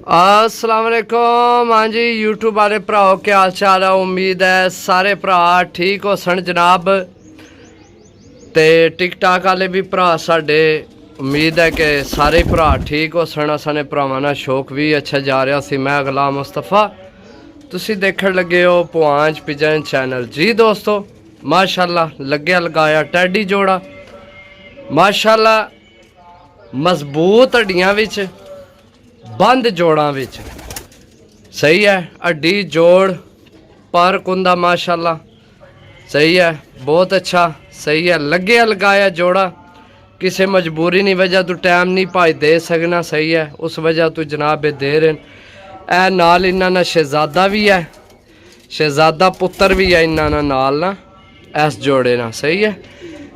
अस्सलाम वालेकुम। हाँ जी यूट्यूब वाले भराओ क्या हाल चाल है। उम्मीद है सारे भरा ठीक हो सन जनाब। ते टिकटाक वाले भी भरा साडे उम्मीद है कि सारे भरा ठीक हो सन। असाने भरावां नाल शौक भी अच्छा जा रहा सी। मैं गुलाम मुस्तफा तुसी देखण लगे हो पुआंच पिजन चैनल जी। दोस्तों माशाल्लाह लग्या लगाया टैडी जोड़ा माशाल्लाह मजबूत हड्डियां विच बंद जोड़ां विच सही है। हड्डी जोड़ पर कुंदा माशाल्लाह सही है, बहुत अच्छा सही है। लगे लगाया जोड़ा किसी मजबूरी नहीं वजह तू टाइम नहीं भाई दे सकना सही है, उस वजह तू जनाब दे रहे ए नाल। इन्होंने शहजादा भी है, शहजादा पुत्र भी है इन्होंने नाल ना इस जोड़े ना सही है।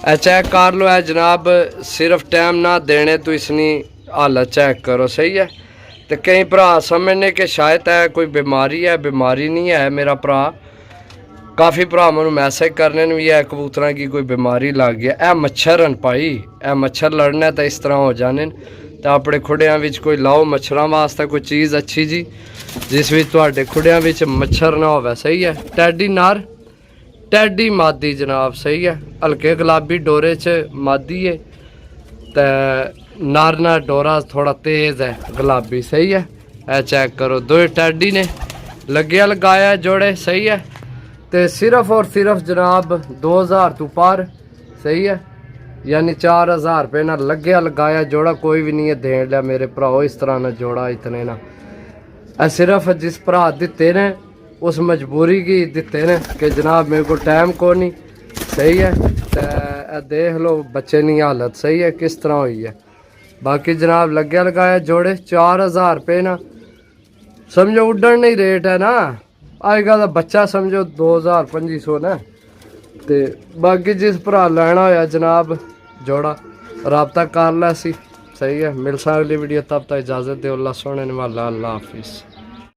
ए चेक कर लो है जनाब, सिर्फ टाइम ना देने तो इसनी हालत चेक करो सही है। तो कई भरा समझने कि शायद है कोई बीमारी है, बीमारी नहीं है मेरा भरा। काफ़ी भरा मैं मैसेज करने भी है कबूतर की कोई बीमारी लग गया। ए मच्छर न भाई, ए मच्छर लड़ना तो इस तरह हो जाने। तो अपने खुड़िया कोई लाओ मच्छरों वास्ते कोई चीज़ अच्छी जी जिस भी तुहाडे खुड़िया मच्छर ना हो सही है। टैडी नार टैडी मादी जनाब सही है। हल्के गुलाबी डोरे च मादी है तो नारना डोरा थोड़ा तेज़ है गुलाबी सही है। ए चेक करो दो टैडी ने लग्या लगाया जोड़े सही है। तो सिर्फ और सिर्फ जनाब 2000 तो पार सही है, यानी 4000 रुपये ना लग्या लगाया जोड़ा। कोई भी नहीं है देन लिया मेरे भराओ इस तरह ना जोड़ा इतने ना। सिर्फ जिस भरा दिते ने उस मजबूरी की दिते ने कि जनाब मेरे को टाइम को नहीं सही है। तो देख लो बच्चे की हालत सही है किस तरह हुई है। बाकी जनाब लग्या लगाया जोड़े 4000 रुपये ना समझो उड़न नहीं रेट है ना। अजकल का बच्चा समझो 2500 ना। तो बाकी जिस भरा लेना होया जनाब जोड़ा रबता कर लै सी सही है। मिलसा अगली वीडियो तब तक इजाज़त दो। अल्लाह सोने वाला, अल्लाह हाफिज़।